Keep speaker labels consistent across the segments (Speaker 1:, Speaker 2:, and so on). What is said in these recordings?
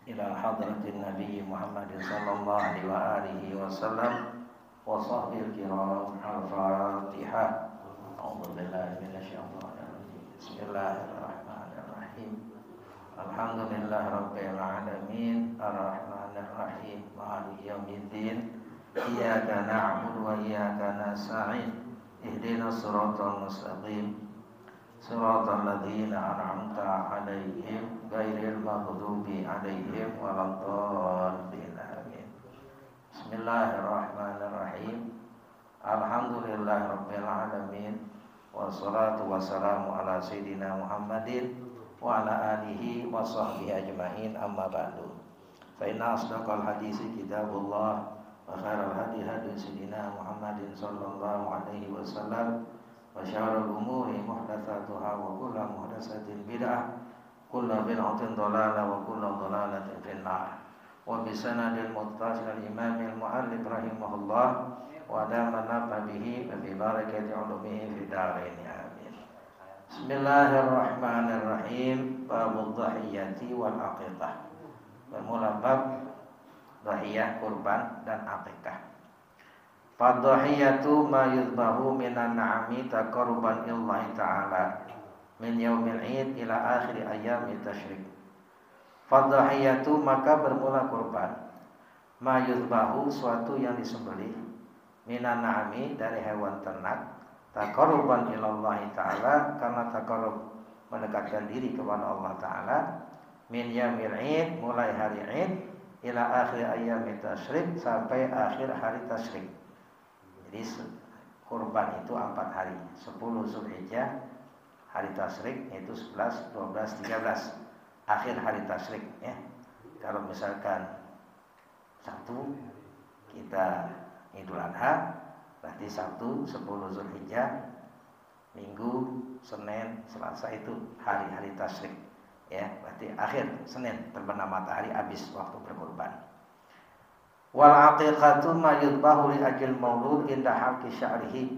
Speaker 1: ila hadratin Nabi Muhammad sallallahu alaihi wa alihi wasallam wa sahbihi kiram. Al-Fatihah. A'udzu billahi minasyaitonir rajim. Bismillahirrahmanirrahim. Alhamdulillahi rabbil alamin, arrahmanir rahim, maliki yaumiddin. Iyyaka na'budu wa iyyaka nasta'in. Ihdinas siratal mustaqim. Siratal ladzina an'amta 'alaihim ghairil maghdubi 'alaihim waladdallin. Amin. Bismillahirrahmanirrahim. Alhamdulillahirabbil alamin. Wassalatu wassalamu ala sayyidina Muhammadin wa ala alihi wa sahbihi ajmain. Amma ba'du. Fa inna asdaqal hadisi kitabullah wa khairal hadi hadi sayyidina Muhammadin sallallahu alaihi wasallam. Wa syarrul umuri muhdatsatuha wa kullu muhdatsatin bid'ah, kullu bid'atin dhalalah wa kullu dhalalatin finnar. Wa bi sanadil muttasil al-imam al-muallif rahimahullah wa damana bihi wa bi barakati ulumihi fi darain. Amin. Bismillahirrahmanirrahim. Bab dhahiyati wal aqiqah. Bermula bab dhahiyah, kurban dan aqiqah. Fadhahiyatu ma yuzbahu minan na'ami taqarruban illahi ta'ala min yaumil 'id ila akhir ayyamit tasyrik. Fadhahiyatu maka bermula kurban, ma yuzbahu suatu yang disembelih, minan na'ami dari hewan ternak, taqarruban ilallahi ta'ala karena taqarrub mendekatkan diri kepada Allah Ta'ala, min yaumil 'id mulai hari 'id ila akhir ayyamit tasyrik sampai akhir hari tasyrik. Jadi kurban itu 4 hari, 10 Zulhijjah, hari tasyrik itu 11, 12, 13, akhir hari tasyrik ya. Kalau misalkan Sabtu kita Idul Adha, berarti Sabtu 10 Zulhijjah, Minggu, Senin, Selasa itu hari-hari tasyrik ya. Berarti akhir Senin terbenam matahari habis waktu berkurban. Wal aqiqatu ma yudbahu li ajil maulud inda halqi sya'rihi,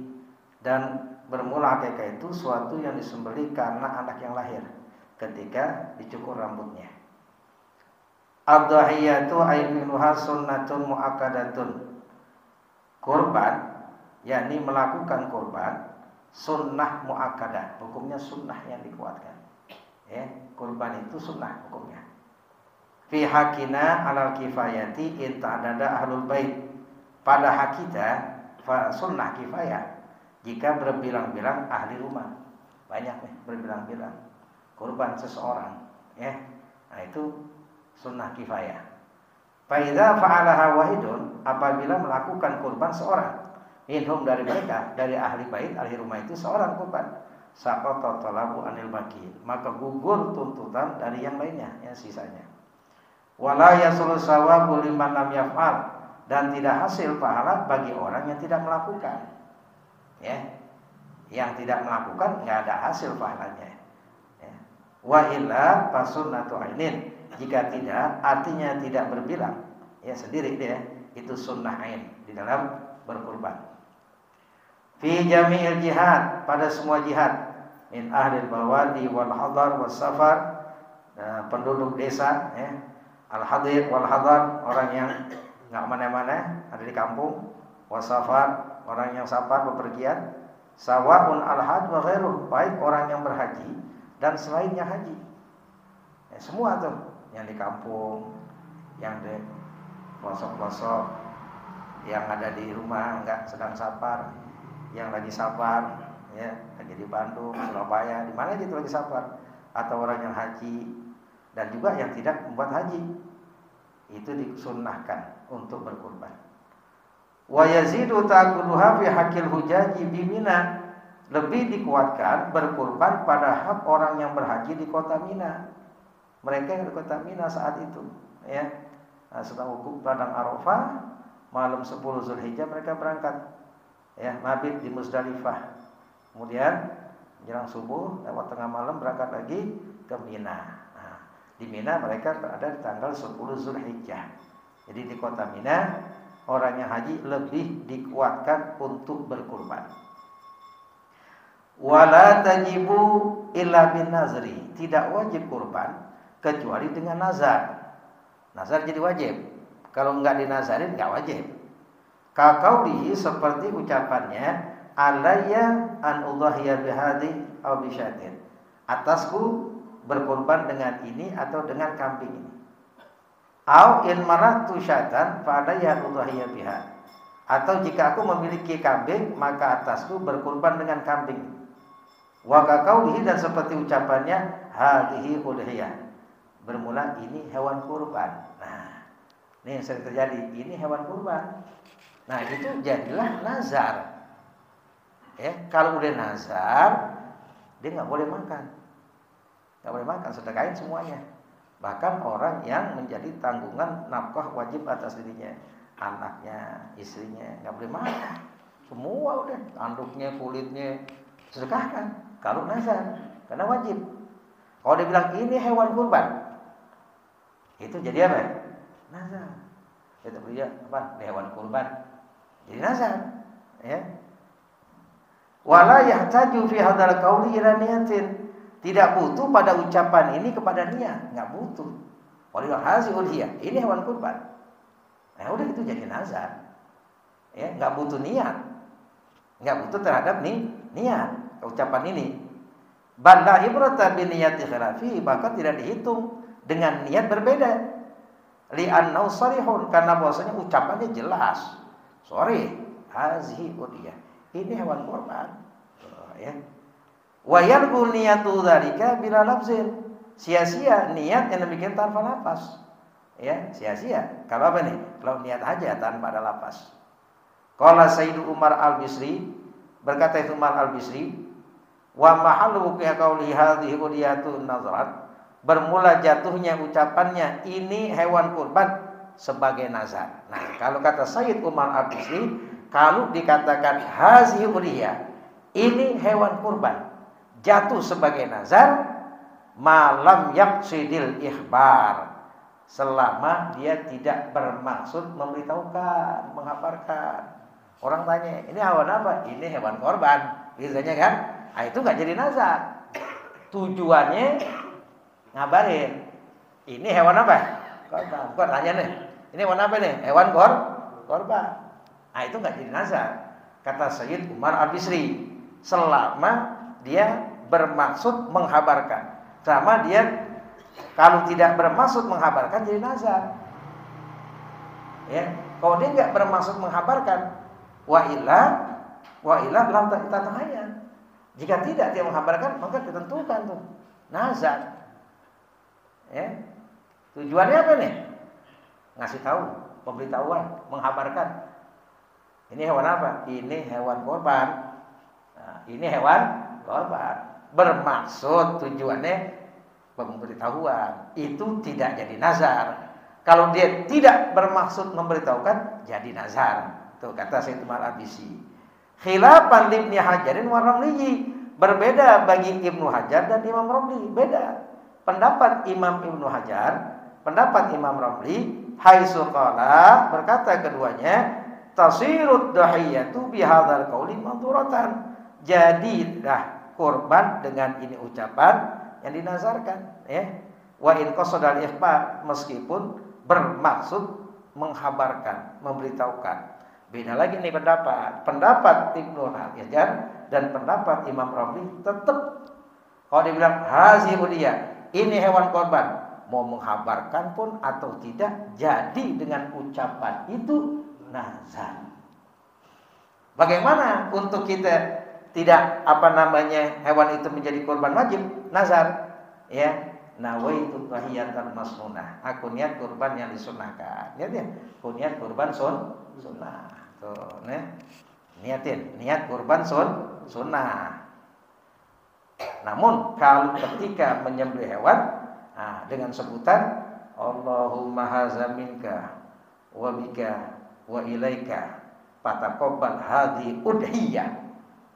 Speaker 1: dan bermula aqiqah itu suatu yang disembelih karena anak yang lahir ketika dicukur rambutnya. Ad-dhahiyatu ayminuha sunnatun muakkadatun. Kurban yakni melakukan kurban sunnah muakkadah, hukumnya sunnah yang dikuatkan. Ya, kurban itu sunnah hukumnya. Fi hakina alal kifayati in ta'dada ahlul bait. Pada hak kita sunnah kifayah jika berbilang-bilang ahli rumah. Banyak nih berbilang-bilang kurban seseorang ya. Nah itu sunnah kifayah. Fa idza fa'alaha wahidun, apabila melakukan kurban seorang, minhum dari mereka, dari ahli bait, ahli rumah itu seorang kurban, saqata talabu anil baqi, maka gugur tuntutan dari yang lainnya, yang sisanya. Wala yasul sawabu liman lam yaf'al, dan tidak hasil pahala bagi orang yang tidak melakukan. Ya. Yang tidak melakukan enggak ada hasil pahalanya. Ya. Wa illa fasunnatu ainin, jika tidak artinya tidak berbilang ya sendiri dia, itu sunnah ain di dalam berkurban. Fi jami'il jihad, pada semua jihad, min ahlil bawadi wal hadar was safar, penduduk desa ya. Al-hadir wal hadar, orang yang enggak mana-mana, ada di kampung. Wasafar, orang yang safar bepergian. Sawaun al-had wa ghairuh, baik orang yang berhaji dan selainnya haji. Ya, semua tuh, yang di kampung, yang di pelosok-pelosok, yang ada di rumah enggak sedang safar, yang lagi safar ya, lagi di Bandung, Surabaya, di mana gitu lagi safar, atau orang yang haji dan juga yang tidak membuat haji, itu disunnahkan untuk berkurban. Wa yazidu ta'kuluha fi haqqil hujaji bi Mina, lebih dikuatkan berkurban pada hak orang yang berhaji di kota Mina. Mereka yang di kota Mina saat itu ya. Setelah wukuf padang Arafah, malam 10 Zulhijjah mereka berangkat ya, mabit di Muzdalifah. Kemudian menjelang subuh lewat tengah malam berangkat lagi ke Mina. Di Mina mereka berada di tanggal 10 Zulhijjah. Jadi di kota Mina orang yang haji lebih dikuatkan untuk berkurban. Wala tajibu illa bin nazri, tidak wajib kurban kecuali dengan nazar. nazar jadi wajib. Kalau enggak dinazarin enggak wajib. Kaqaulihi seperti ucapannya alayya an udhiya bihadi aw bisyatin. Atasku berkorban dengan ini atau dengan kambing ini. Au in maratu syatan fa alayya udhiya biha. Atau jika aku memiliki kambing maka atasku berkorban dengan kambing. Wa kaqaulihi dan seperti ucapannya hadhihi udhiyah. Bermula ini hewan kurban. Nah, ini yang sering terjadi, ini hewan kurban. Nah, itu jadilah nazar. Ya, kalau udah nazar, dia nggak boleh makan, nggak boleh makan, sedekahin semuanya. Bahkan orang yang menjadi tanggungan nafkah wajib atas dirinya, anaknya, istrinya, nggak boleh makan. Semua udah, tanduknya, kulitnya, sedekahkan. Kalau nazar, karena wajib. Kalau dia bilang ini hewan kurban, itu jadi apa? Nazar. Itu dia apa? Hewan kurban. Jadi nazar, ya. Wala yahtaju fi hadzal qauli ila niyatin. Tidak butuh pada ucapan ini kepada niat, enggak butuh. Qul hazil hiya, ini hewan kurban. Nah, udah itu jadi nazar. Ya, enggak butuh niat. Enggak butuh terhadap niat ucapan ini. Balla ibrata bi niyati khilafi, maka tidak dihitung dengan niat berbeda. Li'annahu sharihun, karena bahwasanya ucapannya jelas. Sorry, hazihi udhiyah. Ini hewan kurban. Ya. Wa yarbu niyatu dzalika bila lafzin. Sia-sia niat yang demikian tanpa lafaz. Ya, sia-sia. Kalau apa nih? Kalau niat aja tanpa ada lafaz. Qala Sayyidu Umar Al-Bisri, berkata itu Umar Al-Bisri, wa mahallu qauli hadhihi udhiyatun nazrat. Bermula jatuhnya ucapannya ini hewan kurban sebagai nazar. Nah, kalau kata Sayyid Umar Al-Bisri, kalau dikatakan hazihi udhiyah, ini hewan kurban, jatuh sebagai nazar, malam yaqsidil ikhbar, selama dia tidak bermaksud memberitahukan, mengabarkan. Orang tanya, ini hewan apa? Ini hewan kurban, biasanya kan? Nah, itu nggak jadi nazar. Tujuannya ngabarin, ini hewan apa? Korban. Bukan tanya nih, ini hewan apa nih? Hewan korban. Nah, itu nggak jadi nazar. Kata Sayyid Umar Al-Bisri, selama dia bermaksud menghabarkan. Selama dia kalau tidak bermaksud menghabarkan jadi nazar. Ya, kalau dia nggak bermaksud menghabarkan, wa illa lam tatahayyan. Jika tidak dia menghabarkan, maka ditentukan tuh nazar. Ya. Tujuannya apa nih? Ngasih tahu, pemberitahuan, menghabarkan. Ini hewan apa? Ini hewan korban. Nah, ini hewan korban. Bermaksud tujuannya pemberitahuan. Itu tidak jadi nazar. Kalau dia tidak bermaksud memberitahukan, jadi nazar. Tuh kata Sayyid Umar Al-Bisri. Khilafan Ibnu Hajarin wa Ramli. Berbeda bagi Ibnu Hajar dan Imam Ramli. Beda. Pendapat Imam Ibnu Hajar, pendapat Imam Ramli, haitsu qala, berkata keduanya, tasirud dahiyatu bihadzal qauli madhuratan. Jadilah korban dengan ini ucapan yang dinazarkan, ya. Wa in qasadal ikhbar, meskipun bermaksud menghabarkan, memberitahukan. Beda lagi nih pendapat. Pendapat Ibnu Hajar dan pendapat Imam Ramli tetap kalau dibilang hazihi udhiyah, ini hewan korban, mau menghabarkan pun atau tidak, jadi dengan ucapan itu nazar. Bagaimana untuk kita tidak hewan itu menjadi korban wajib? Nazar, ya. Nawaitu tahiyatal masnunah. Aku niat kurban yang disunahkan. Lihat ya, aku niat kurban sunnah. Tuh, niatin, niat kurban sunnah. Namun kalau ketika menyembelih hewan, dengan sebutan Allahumma hadza minka wa bika wa ilaika fataqabbal hadhi udhiyah,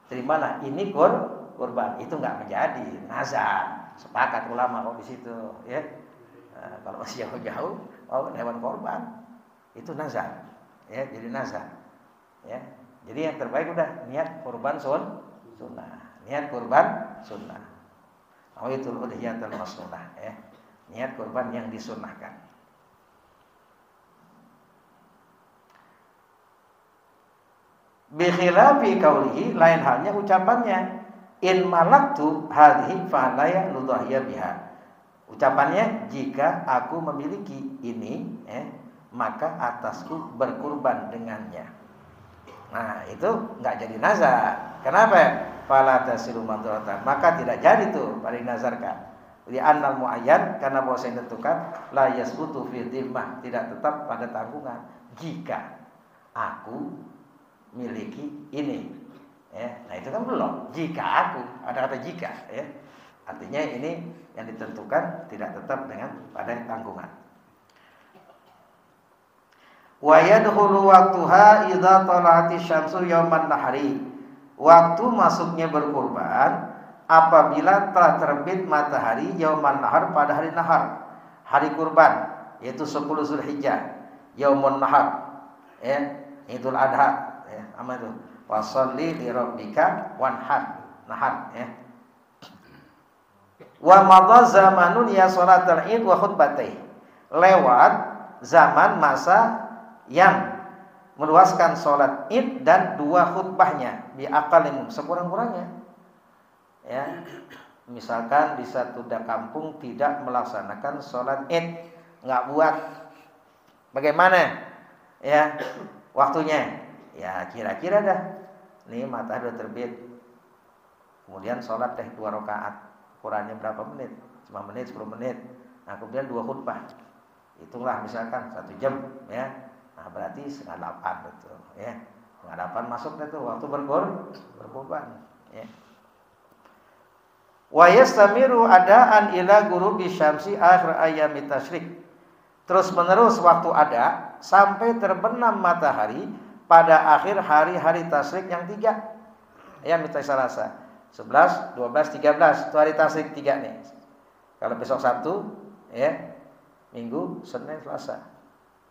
Speaker 1: terimalah ini kurban, itu enggak menjadi nazar. Sepakat ulama kok di situ, ya. Kalau masih jauh-jauh, hewan korban itu nazar, ya, jadi nazar, ya. Jadi yang terbaik udah niat kurban sunnah, niat kurban sunnah. Itu udhiyatul masnunah, ya. Niat kurban yang disunnahkan. Bi khilafi qaulihi, lain halnya ucapannya, in malaktu hadhihi fa la ya'nudhiya biha. Ucapannya, jika aku memiliki ini, maka atasku berkurban dengannya. Nah, itu nggak jadi nazar. Kenapa? Fala tasilu madratan. Maka tidak jadi tuh pada dinazarkan. Li annal muayyan, karena bahwa yang ditentukan la yasbutu fi dhimmah, tidak tetap pada tanggungan. Jika aku miliki ini, nah itu kan belum. Jika aku, ada kata jika, artinya ini yang ditentukan tidak tetap dengan pada tanggungan. Wa yadkhulu waqtuha idza tala'ati syamsu yauman nahri. Waktu masuknya berkurban apabila telah terbit matahari yauman nahar, pada hari nahar, hari kurban, yaitu 10 Zulhijjah, yaumun nahar, Idul Adha, apa itu? Washolli li rabbika wanhar, nahar, Wa madha zamanun ya sholatul id wa khutbatai. Lewat zaman masa yang meluaskan sholat id dan 2 khutbahnya, bi aqalim, sekurang-kurangnya. Misalkan di satu kampung tidak melaksanakan sholat id, nggak buat, bagaimana? Waktunya, kira-kira dah. Nih matahari udah terbit, kemudian sholat 2 rakaat. Ukurannya berapa menit? 5 menit, 10 menit. Nah, kemudian 2 khutbah. Hitunglah misalkan 1 jam, Nah, berarti 7:30 betul, 7:30 masuk itu waktu berkurban, Wa yastamiru adaan ila ghurubi syamsi akhir ayyamit tasyrik. Terus menerus waktu ada sampai terbenam matahari pada akhir hari-hari tasyrik yang 3. Mita Salasa. 11, 12, 13 itu hari tasyrik 3 nih. Kalau besok Sabtu, Minggu, Senin, Selasa.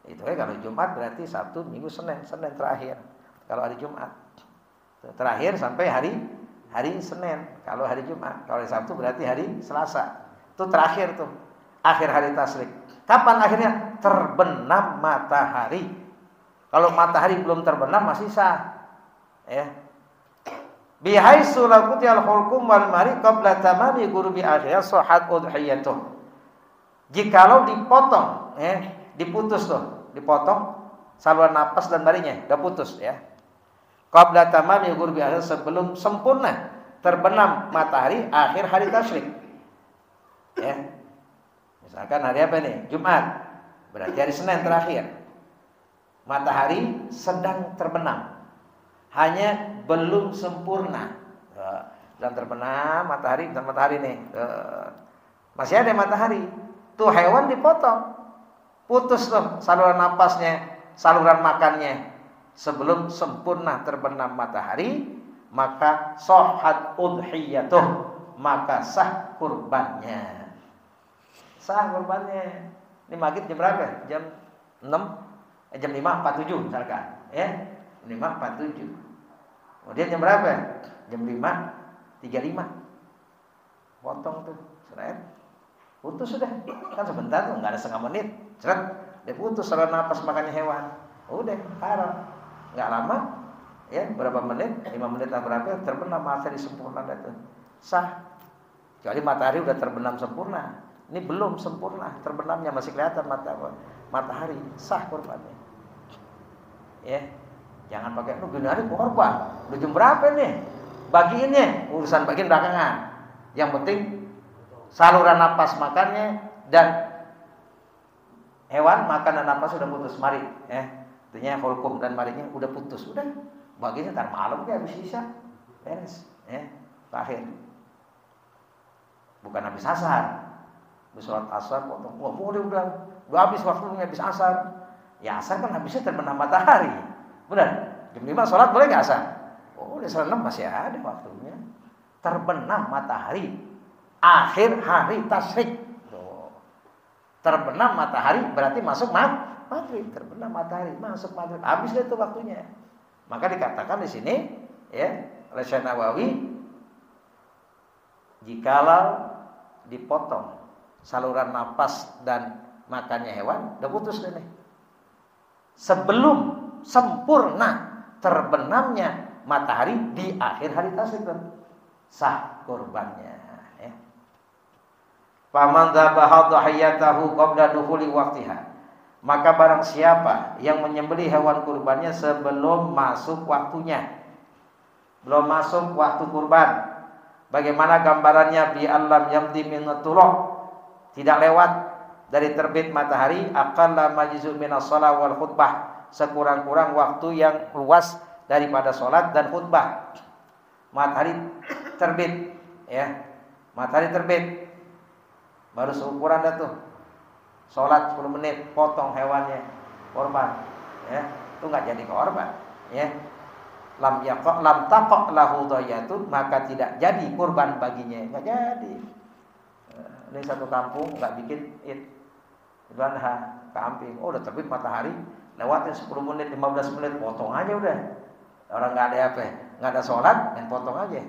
Speaker 1: Itu kalau Jumat berarti Sabtu, Minggu, Senin terakhir. Kalau hari Jumat terakhir sampai hari Senin. Kalau hari Jumat, kalau hari Sabtu berarti hari Selasa. Itu terakhir tuh, akhir hari tasyrik. Kapan akhirnya? Terbenam matahari. Kalau matahari belum terbenam masih sah. Bihaisu laqutil hulqum wal mari qabla tamami ghurubi akhir sahat udhiyatuh. Jikalau dipotong, diputus tuh, dipotong saluran napas dan marinya, udah putus, qabla tamami ghurubi akhir, sebelum sempurna terbenam matahari akhir hari tasyrik. Misalkan hari apa nih? Jumat. Berarti hari Senin terakhir. Matahari sedang terbenam, hanya belum sempurna. Dan terbenam matahari, dan matahari nih, masih ada matahari. Tuh hewan dipotong, putus tuh saluran napasnya, saluran makannya. Sebelum sempurna terbenam matahari, maka sahhat udhiyatuh, maka sah kurbannya. Sah kurbannya. Ini maghrib jam berapa? Jam 6, jam 5.47 misalkan, 5.47. Kemudian jam berapa? Jam 5.35. Potong tuh, seret. Putus sudah. Kan sebentar tuh, enggak ada setengah menit. Seret, dia putus saluran napas makannya hewan. Udah, haram. Enggak lama, berapa menit? 5 menit atau berapa? Terbenam matahari sempurna itu. Sah. Kecuali matahari udah terbenam sempurna. Ini belum sempurna terbenamnya, masih kelihatan matahari, sah kurbannya. Jangan pakai gini hari korban. Udah jam berapa nih? Bagiinnya, urusan bagian belakangan. Yang penting saluran napas makannya dan hewan makan dan napas sudah putus, mari. Artinya hulqum dan marinya udah putus, udah. Bagiannya ntar malam dia habis isya. Beres, terakhir. Bukan habis asar. Sholat asar potong. Wah, udah habis waktunya, habis asar. Ya asar kan habisnya terbenam matahari. Benar? Jam 5 sholat boleh nggak asar? Oh, udah sholat 6 masih ada waktunya. Terbenam matahari akhir hari tasyrik. Terbenam matahari berarti masuk maghrib. Terbenam matahari masuk maghrib. Habis itu waktunya. Maka dikatakan di sini, oleh Syekh Nawawi, jikalau dipotong saluran napas dan makannya hewan, udah putus deh nih. Sebelum sempurna terbenamnya matahari di akhir hari tersebut, sah kurbannya. Ya. Faman dzabaha dhahiyatahu qabla dukhuli waqtiha. Maka barang siapa yang menyembelih hewan kurbannya sebelum masuk waktunya, belum masuk waktu kurban. Bagaimana gambarannya? Bi alam yamdi min turuq, tidak lewat dari terbit matahari, aqalla majzu min as-shalah wal khutbah, sekurang-kurang waktu yang luas daripada salat dan khutbah. Matahari terbit, ya. Matahari terbit. Baru seukuran dah tuh. Salat 10 menit, potong hewannya, korban, ya. Itu enggak jadi korban, ya. Lam taqaq lahu dhayatun, maka tidak jadi kurban baginya, enggak jadi. Ini satu kampung enggak bikin Idul Adha, kambing. Oh, udah terbit matahari, lewatin 10 menit, 15 menit, potong aja udah. Orang enggak ada apa, enggak ada sholat, dan potong aja.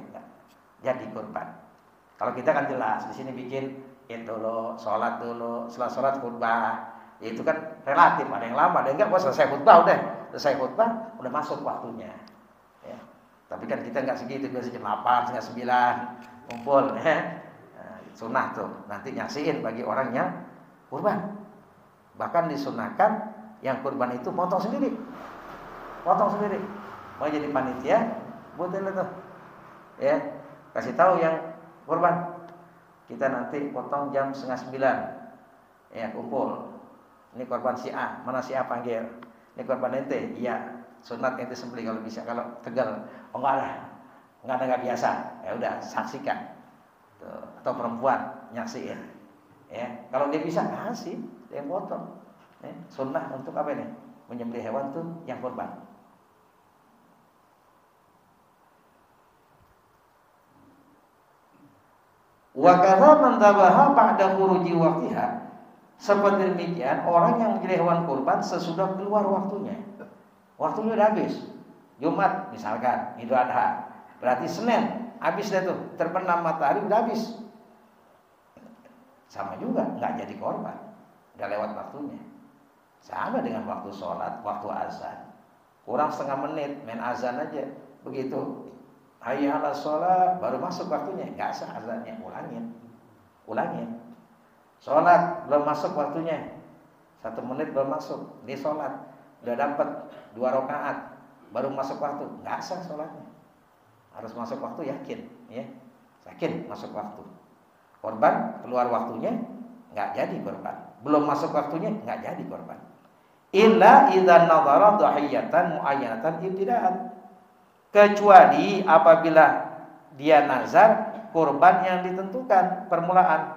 Speaker 1: Jadi kurban. Kalau kita kan jelas, di sini bikin dulu, sholat dulu, setelah sholat khutbah. Ya, itu kan relatif, ada yang lama, ada yang enggak. Selesai khutbah udah, selesai khutbah udah masuk waktunya. Ya. Tapi kan kita enggak segitu, biasa jam 8, setengah 9 kumpul. Ya. Nah, sunnah tuh, nanti nyaksiin bagi orang yang kurban. Bahkan disunahkan yang kurban itu potong sendiri, mau jadi panitia, buatin itu, ya, kasih tahu yang kurban. Kita nanti potong jam 8:30, ya, kumpul. Ini korban si A, mana si A panggil? Ini korban ente, iya. Sunat ente sembelih kalau bisa. Kalau Tegal, oh enggak ada nggak biasa. Ya udah, saksikan. Tuh. Atau perempuan nyaksiin. Ya, kalau dia bisa kasih, dia potong. Ya, sunnah untuk apa ini? Menyembelih hewan tuh yang korban. Wa kadza man dzabaha ba'da khuruji waqtiha. Seperti demikian orang yang menyembelih hewan kurban sesudah keluar waktunya. Waktunya udah habis. Jumat misalkan, Idul Adha. Berarti Senin habis dah tuh, terbenam matahari udah habis. Sama juga, enggak jadi korban. Udah lewat waktunya. Sama dengan waktu sholat, waktu azan. Kurang setengah menit, main azan aja. Begitu hayya 'alas shalah, baru masuk waktunya, enggak sah azannya, ulangin. Salat belum masuk waktunya, 1 menit belum masuk, dia salat udah dapat 2 rakaat, baru masuk waktu, enggak sah salatnya. Harus masuk waktu, yakin, ya. Yakin masuk waktu. Korban keluar waktunya, enggak jadi korban. Belum masuk waktunya, enggak jadi korban. Illa idza nadhara dhahiyatan muayyanatan ibtida'an. Kecuali apabila dia nazar kurban yang ditentukan permulaan,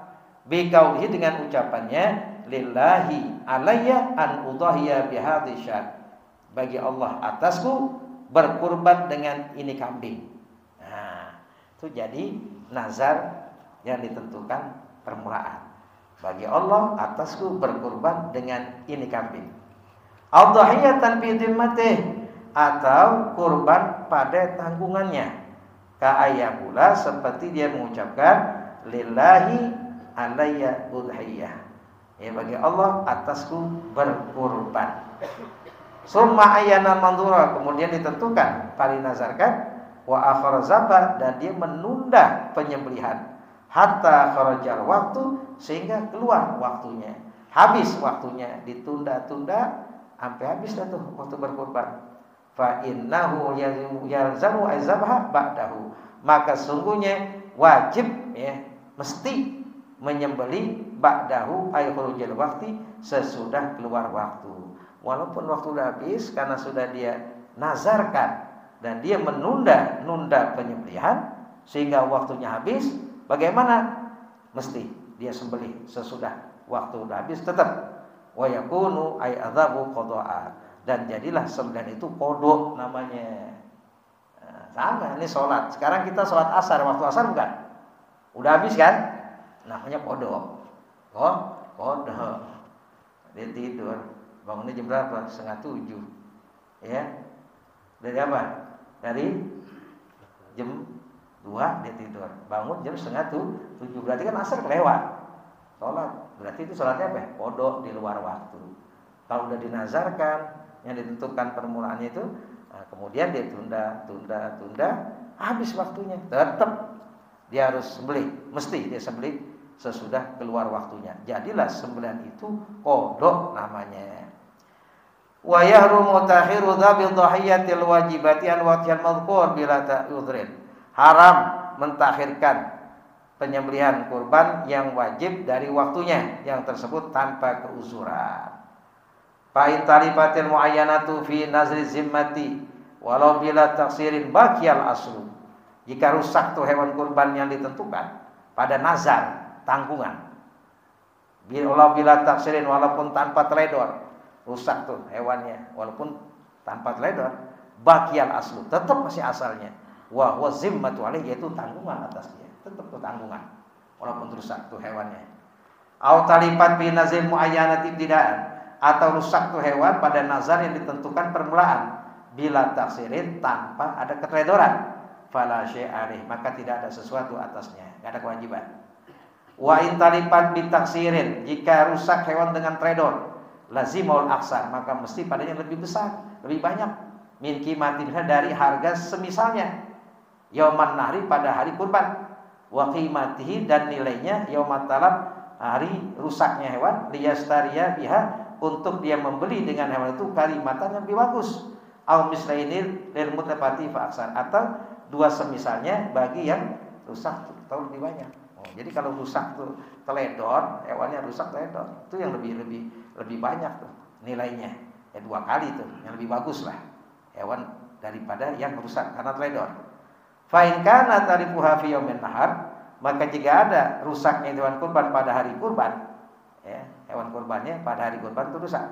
Speaker 1: biqaulihi, dengan ucapannya lillahi alayya an udhiya bihadhi syat, bagi Allah atasku berkurban dengan ini kambing. Nah, itu jadi nazar yang ditentukan permulaan, bagi Allah atasku berkurban dengan ini kambing. Adhiyatan fi dhimmatih, atau kurban pada tanggungannya. Ka'ayyakula, seperti dia mengucapkan lillahi alayya udhiyah, ya, bagi Allah atasku berkurban. Summa ayyana mandura, kemudian ditentukan, kali nazarkan, wa akhara zabah, dan dia menunda penyembelihan hatta kharajal waktu, sehingga keluar waktunya, habis waktunya, ditunda-tunda sampai habis dah tuh waktu berkurban. Fa innahu yalzamu azabha ba'dahu, maka sungguhnya wajib, ya, mesti menyembelih ba'dahu ay khurujil waqti, sesudah keluar waktu. Walaupun waktu sudah habis, karena sudah dia nazarkan dan dia menunda penyembelihan sehingga waktunya habis, bagaimana? Mesti dia sembelih sesudah waktu sudah habis tetap. Wa yakunu ay adzabu qada'a, dan jadilah sembelihan itu qada namanya. Nah, sama ini sholat. Sekarang kita sholat asar, waktu asar bukan? Udah habis kan? Namanya qada. Qada. Dia tidur. Bangunnya jam berapa? 6:30. Ya. Dari apa? Dari jam 2 dia tidur. Bangun jam 6:30. Berarti kan asar kelewat. Sholat. Berarti itu sholatnya apa? Qada, di luar waktu. Kalau udah dinazarkan, yang ditentukan permulaannya itu Nah, kemudian dia tunda, habis waktunya, tetap dia harus sembelih, mesti dia sembelih sesudah keluar waktunya. Jadilah sembelihan itu qada namanya. Wa yahrumu ta'khiru dhabil dhahiyatil wajibati an waqtil madhkur bila ta'udhrin. Haram mentakhirkan penyembelihan kurban yang wajib dari waktunya yang tersebut tanpa keuzuran. Fa in talifatil muayyanatu fi nazri zimmati walau bila taksirin baqiyal aslu. Jika rusak tuh hewan kurban yang ditentukan pada nazar tanggungan. Bila taksirin walaupun tanpa teledor, rusak tuh hewannya walaupun tanpa teledor, baqiyal aslu, tetap masih asalnya. Wa huwa zimmatu alaihi, yaitu tanggungan atasnya. Tetap tuh tanggungan walaupun rusak tuh hewannya. Au talifat fi nazil muayyanati ibtidaan, atau rusak tuh hewan pada nazar yang ditentukan permulaan bila taksirin tanpa ada keteledoran, fala syai'alih, maka tidak ada sesuatu atasnya, tidak ada kewajiban. Wa in talifat bi taksirin, jika rusak hewan dengan teledor, lazimul aksar, maka mesti padanya lebih besar, lebih banyak, min qimatinha, dari harga semisalnya, yauman nahri, pada hari kurban, wa qimatihi, dan nilainya, yaumat talab, hari rusaknya hewan, liyastariya biha, untuk dia membeli dengan hewan itu karimatan yang lebih bagus, au mislainil lil mutafati fa aksar, atau dua semisalnya bagi yang rusak atau lebih banyak. Jadi kalau rusak tuh teledor, hewannya rusak teledor, itu yang lebih banyak tuh nilainya. Ya 2 kali tuh, yang lebih bagus lah hewan daripada yang rusak karena teledor. Fa in kana tarifuha fi yaumin nahar, maka jika ada rusaknya hewan kurban pada hari kurban, ya, hewan kurbannya pada hari kurban itu rusak.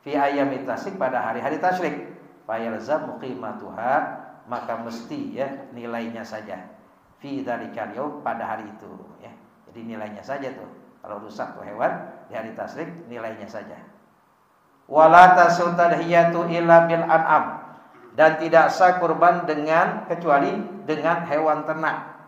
Speaker 1: Fi ayyamit tasyrik, pada hari-hari tasyrik, fa yalzam qimatuha, maka mesti ya nilainya saja. Fi dzalikal yaum, pada hari itu ya. Jadi nilainya saja tuh. Kalau rusak tuh hewan di hari tasyrik, nilainya saja. Wala tasutadhiyatu illa bil an'am, dan tidak sah kurban dengan kecuali dengan hewan ternak.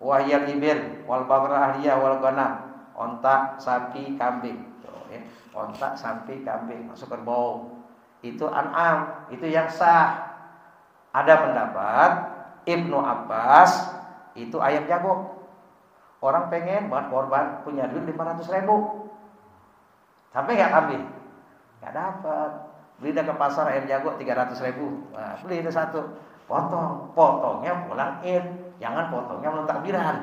Speaker 1: Wahyal ibil wal baqarah ahliyah wal ghanam, onta, sapi, kambing. Tuh, ya. Onta, sapi, kambing masuk kerbau. Itu an'am, itu yang sah. Ada pendapat Ibnu Abbas itu ayam jago. Orang pengen buat korban, punya duit 500.000, sampai nggak kambing, nggak dapat. Beli dah ke pasar ayam jago 300.000. Nah, beli itu satu, potongnya pulang Id, jangan potongnya belum takbiran.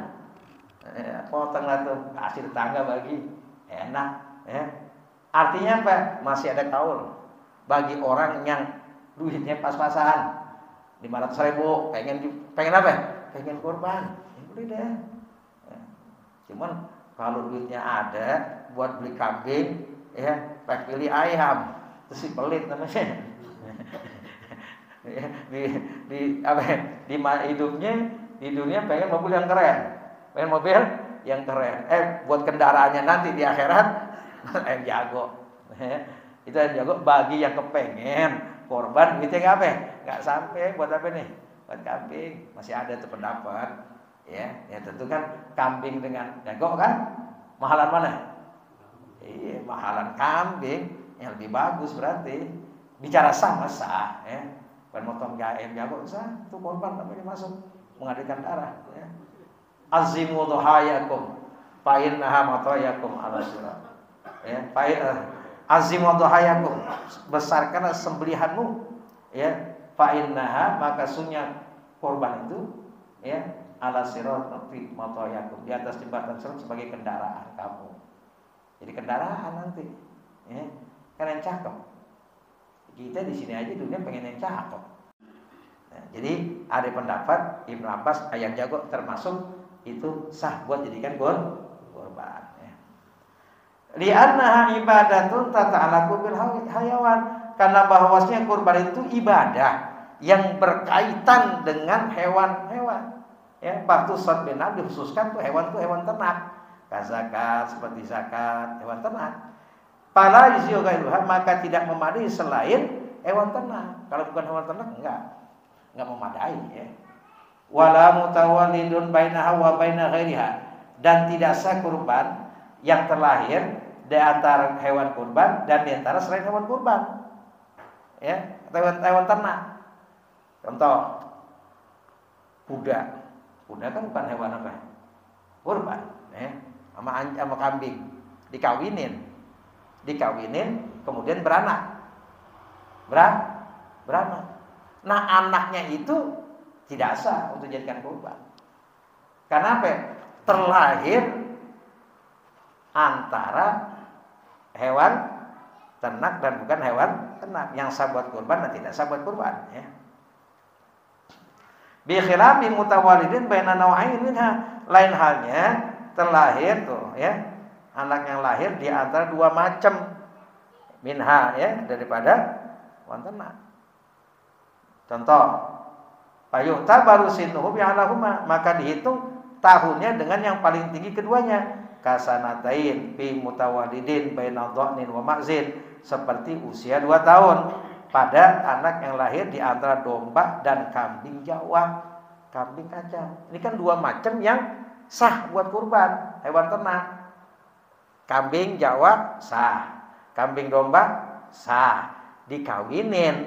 Speaker 1: Potonglah tuh, kasih tetangga bagi, enak. Artinya apa? Masih ada kaul bagi orang yang duitnya pas-pasan, 500.000, pengen apa? Pengen kurban, ya beli deh. Cuman kalau duitnya ada buat beli kambing, ya pilih ayam, terus si pelit namanya. Di hidupnya di dunia pengen mobil yang keren, buat kendaraannya nanti di akhirat ayam jago. Itu ayam jago bagi yang kepengen korban, duitnya nggak sampai buat apa nih? Buat kambing. Masih ada tuh pendapat, ya tentu kan kambing dengan jago kan mahalan mana? Iya, mahalan kambing yang lebih bagus berarti. Bicara sah, ya. Motong ayam jago sah, itu korban namanya masuk mengalirkan darah, ya. Azimu dhuhayakum fa innaha matayakum ala sirat. Ya, azimu dhuhayakum, besarkanlah sembelihanmu, ya. Fa innaha, maka sunya korban itu, ya, ala sirat fi matayakum, di atas jembatan sirat sebagai kendaraan kamu. Jadi kendaraan nanti, ya. Kan yang cakep. Kita di sini aja dunia pengen yang cakep. Nah, jadi ada pendapat Ibnu Abbas ayam jago termasuk itu sah buat jadikan korban, ya. Li'annaha ibadatun tata'allaqu bil hayawan, karena bahwasanya kurban itu ibadah yang berkaitan dengan hewan-hewan. Ya, waktu saat benar dikhususkan tuh hewan ternak. Zakat, seperti zakat hewan ternak. Pala yusyu ghairuha, maka tidak memadai selain hewan ternak. Kalau bukan hewan ternak enggak memadai, ya. Wala mutawallidun bainaha wa baina ghairiha, dan tidak sah kurban yang terlahir di antara hewan kurban dan di antara selain hewan kurban. Ya, hewan ternak. Contoh, kuda. Kuda kan bukan hewan apa? Kurban, ya. Sama kambing. Dikawinin, kemudian beranak. Beranak. Nah, anaknya itu tidak sah untuk dijadikan kurban. Karena apa? Terlahir antara hewan ternak dan bukan hewan ternak, yang sah buat kurban dan tidak sah buat kurban, ya. Bi khilafi mutawalidin baina naw'ain minha, lain halnya terlahir tuh, ya, anak yang lahir di antara dua macam minha, ya, daripada hewan ternak. Contoh, fayu'ta baru sinuhu bi'alahuma, maka dihitung tahunnya dengan yang paling tinggi keduanya. Kasanatain fi mutawalidin baina dha'nin wa ma'zin, seperti usia 2 tahun pada anak yang lahir di antara domba dan kambing Jawa, kambing kacang. Ini kan dua macam yang sah buat kurban, hewan ternak. Kambing Jawa sah, kambing domba sah, dikawinin.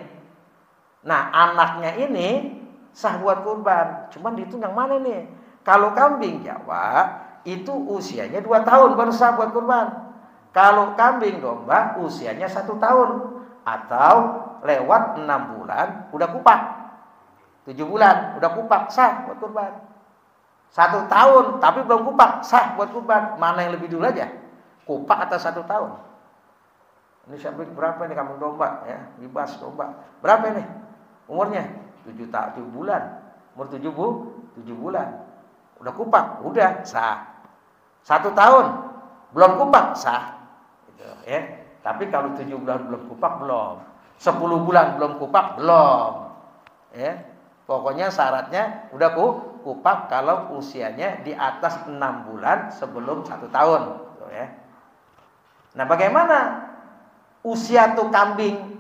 Speaker 1: Nah, anaknya ini sah buat kurban. Cuman dihitung yang mana nih? Kalau kambing Jawa itu usianya 2 tahun baru sah buat kurban. Kalau kambing domba usianya 1 tahun atau lewat 6 bulan udah kupak, 7 bulan udah kupak, sah buat kurban. 1 tahun tapi belum kupak, sah buat kurban. Mana yang lebih dulu aja? Kupak atau 1 tahun? Ini sampai berapa nih kambing domba, ya? Bebas domba. Berapa ini umurnya? 7 bulan. Umur 7 bulan. Udah kupak, udah sah. 1 tahun belum kupak, sah. Gitu, ya. Tapi kalau 7 bulan belum kupak, belum. 10 bulan belum kupak, belum. Ya. Pokoknya syaratnya udah kupak kalau usianya di atas 6 bulan sebelum 1 tahun. Gitu, ya. Nah, bagaimana usia tuh kambing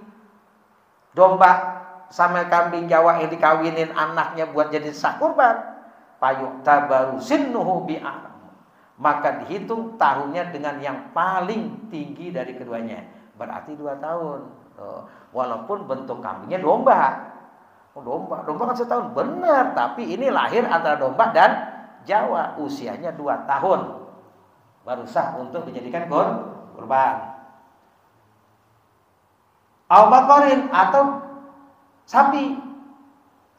Speaker 1: domba sama kambing Jawa yang dikawinin anaknya buat jadi sah kurban? Fayu'ta baru sinnuhu bi'alam, maka dihitung tahunnya dengan yang paling tinggi dari keduanya, berarti 2 tahun. Walaupun bentuk kambingnya domba. Domba kan 1 tahun, benar, tapi ini lahir antara domba dan Jawa, usianya 2 tahun baru sah untuk dijadikan kurban. Al-baqarin atau sapi,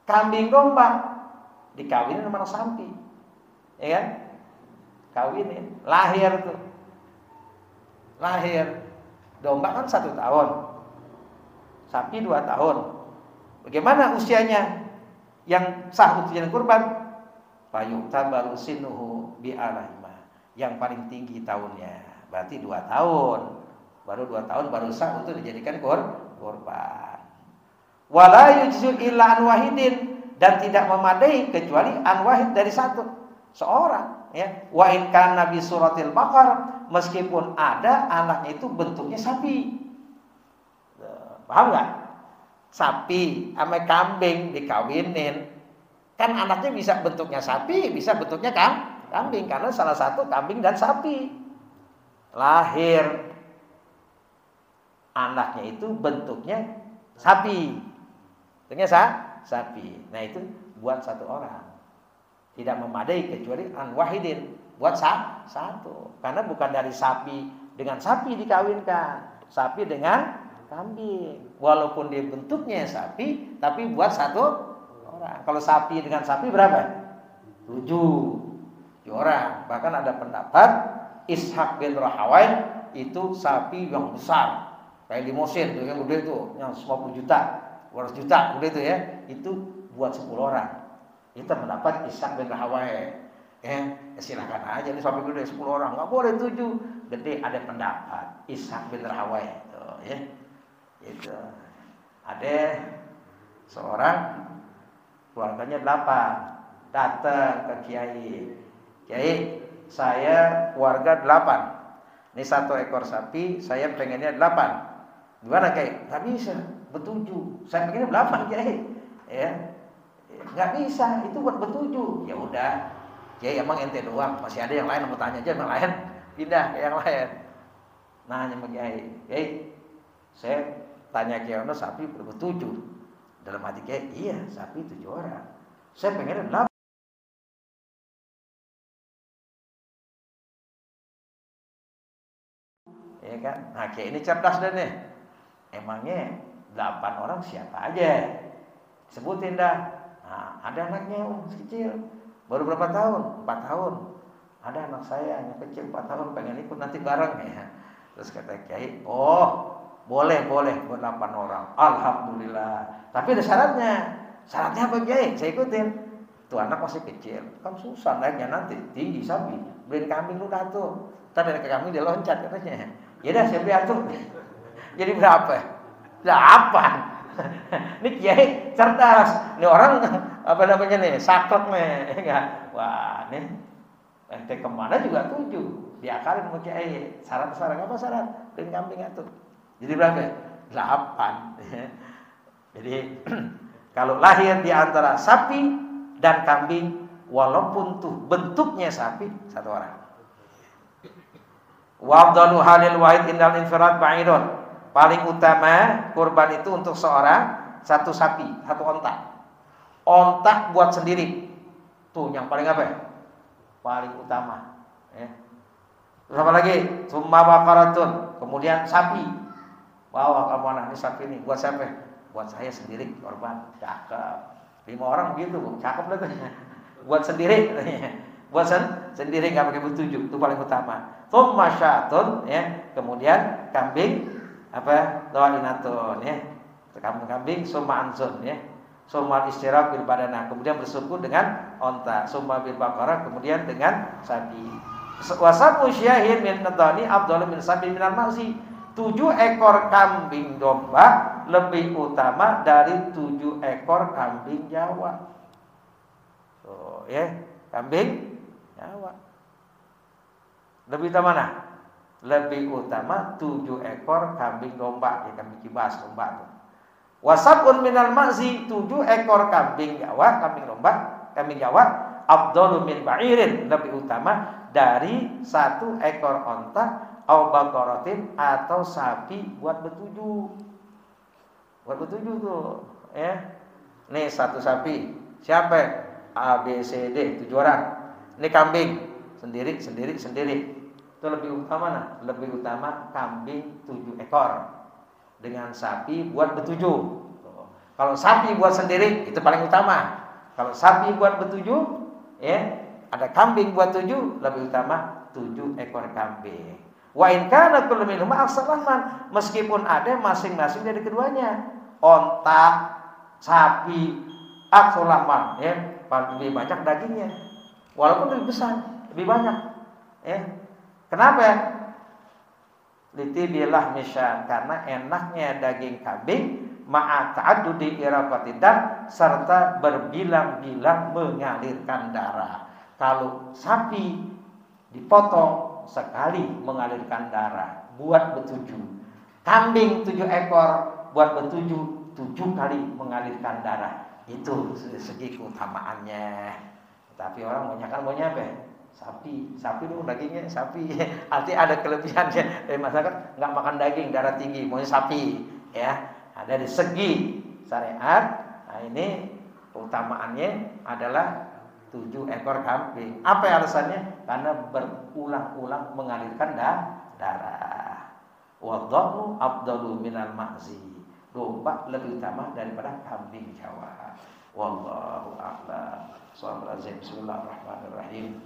Speaker 1: kambing domba dikawinin sama sapi, ya kan? Kawinin, lahir tuh, domba kan 1 tahun, sapi 2 tahun. Bagaimana usianya yang sah untuk jadi kurban? Fayu'ta baru sinuhu bi'alahima, yang paling tinggi tahunnya, berarti 2 tahun. Baru 2 tahun baru sah untuk dijadikan kurban. Wala yujzu illa an wahidin, dan tidak memadai kecuali an wahid dari seorang, ya. Wa in kana bi suratil baqar, meskipun ada anaknya itu bentuknya sapi. Paham enggak? Sapi sama kambing dikawinin, kan anaknya bisa bentuknya sapi, bisa bentuknya kambing, karena salah satu kambing dan sapi. Lahir anaknya itu bentuknya sapi. Bentuknya sapi. Nah, itu buat 1 orang. Tidak memadai kecuali an wahidin, buat satu. Karena bukan dari sapi dengan sapi dikawinkan, sapi dengan kambing. Walaupun dia bentuknya sapi, tapi buat 1 orang. Kalau sapi dengan sapi berapa? 7 orang. Bahkan ada pendapat Ishaq bin Rahawai itu sapi yang besar, kayak limosin tuh, yang gede tuh, yang 50 juta, 200 juta, gede tuh, ya. Itu buat 10 orang. Itu pendapat Ishaq bin Rahawai. Silakan aja, ini sapi gede 10 orang, nggak boleh 7. Gede, ada pendapat Ishaq bin Rahawai tuh, ya. Itu ada seorang keluarganya 8 datang ke Kiai, saya keluarga 8, ini 1 ekor sapi, saya pengennya 8. Gimana Kiai? Nggak bisa, ber-7, saya pengennya 8 Kiai, ya. Nggak bisa, itu buat ber-7. Ya udah Kiai, emang ente doang, masih ada yang lain, mau tanya aja yang lain, pindah ke yang lain. Nanya sama Kiai, saya tanya Kiai, sapi ber-7, Dalam hati kayak, iya sapi 7 orang. Saya pengen 8. Ya kan? Nah kayak ini cerdas dan nih. Emangnya 8 orang siapa aja? Sebutin dah. Nah, ada anaknya kecil. Baru berapa tahun? 4 tahun. Ada anak saya yang kecil 4 tahun pengen ikut nanti bareng ya. Terus kata Kiai, oh boleh buat 8 orang. Alhamdulillah. Tapi ada syaratnya. Syaratnya apa Kiai? Saya ikutin. Tuh anak masih kecil, kan susah naiknya nanti tinggi sapi. Beliin kambing lu dah tuh. Ntar dari kambing dia loncat katanya. Ya dah saya beli atuh. Jadi berapa? 8. Ini Kiai cerdas. Ini orang apa namanya nih? Saklek nih. Enggak. Wah, nih ente kemana juga 7. Diakalin sama Kiai. Syarat-syarat apa syarat? Beliin kambing atuh. Jadi berapa? 8. Jadi kalau lahir di antara sapi dan kambing, walaupun tuh bentuknya sapi, 1 orang. Wa afdalu halil wahid indal infirad ba'idun. Paling utama kurban itu untuk seorang 1 sapi, 1 onta. Onta buat sendiri. Tuh yang paling apa ya? Paling utama. Ya. Terus apa lagi? Summa baqaratun. Kemudian sapi. Bawa kamu anak ini sapi ini. Buat siapa? Buat saya sendiri korban. Cakep. 5 orang begitu, cakep lah tuh. Buat sendiri, buat sendiri nggak pakai bertujuh, itu paling utama. Tsumma syatun, ya, kemudian kambing apa? Dhainatun, ya, kambing summa anzun, ya, summa istiraq bil badana, kemudian bersuku dengan onta, summa bil baqarah, kemudian dengan sapi. Wasabu syahid min nadani afdalu min sabi minal ma'zi. 7 ekor kambing domba lebih utama dari 7 ekor kambing Jawa. So, ya, kambing Jawa. Lebih utama mana? Lebih utama 7 ekor kambing domba, ya kambing kibas domba. Wasabun minal ma'zi, 7 ekor kambing Jawa, kambing domba, kambing Jawa afdalu min ba'irin, lebih utama dari 1 ekor onta au baqaratin atau sapi buat bertujuh. Buat bertujuh tuh, ya. Nih 1 sapi. Siapa? A B C D 7 orang. Ini kambing sendiri. Itu lebih utama mana? Lebih utama kambing 7 ekor dengan sapi buat bertujuh. Kalau sapi buat sendiri itu paling utama. Kalau sapi buat bertujuh, ya, ada kambing buat 7, lebih utama 7 ekor kambing. Wa in kana kullu minhuma aksarahman, meskipun ada masing-masing dari keduanya, onta, sapi, aksarahman, ya, lebih banyak dagingnya. Walaupun lebih besar, lebih banyak, ya. Kenapa? Litibilah misyan, karena enaknya daging kambing ma'a ta'addudi iraqatidam, serta berbilang-bilang mengalirkan darah. Kalau sapi dipotong sekali mengalirkan darah buat bertujuh. Kambing 7 ekor buat bertujuh, 7 kali mengalirkan darah. Itu segi keutamaannya. Tapi orang maunya apa? Sapi dulu dagingnya sapi. Artinya ada kelebihannya. Dari masyarakat nggak makan daging, darah tinggi, maunya sapi, ya. Ada di segi syariat. Nah ini keutamaannya adalah 7 ekor kambing. Apa alasannya? Karena berulang-ulang mengalirkan darah. Wadhabu afdalu minal ma'zi. Domba lebih utama daripada kambing Jawa. Wallahu a'lam. Bismillahirrahmanirrahim.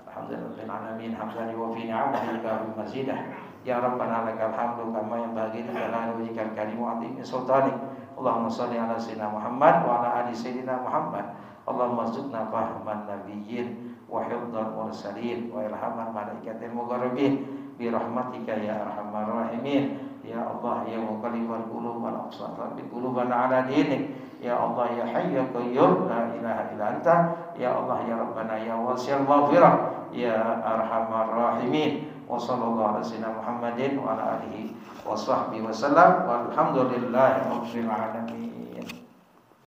Speaker 1: Alhamdulillahil alamin, hamdan wa fi ni'amika bi mazidah. Ya Rabbana lakal hamdu kama yanbaghi li jalali wajhikal karim wa 'azimi sultanik. Allahumma shalli ala sayyidina Muhammad wa ala ali sayyidina Muhammad. Allahumma zidna fahman nabiyyin wa hifdzal mursalin wa ilhaman malaikatil muqarrabin bi rahmatika ya arhamar rahimin. Ya Allah ya muqallibal qulub wal absar bi qulubana ala dinik. Ya Allah ya hayy ya qayyum la ilaha illa anta. Ya Allah ya Rabbana ya wasi'al maghfirah ya arhamar rahimin. Wa sallallahu ala sayyidina Muhammadin wa ala alihi wa sahbihi wa sallam walhamdulillahi rabbil alamin.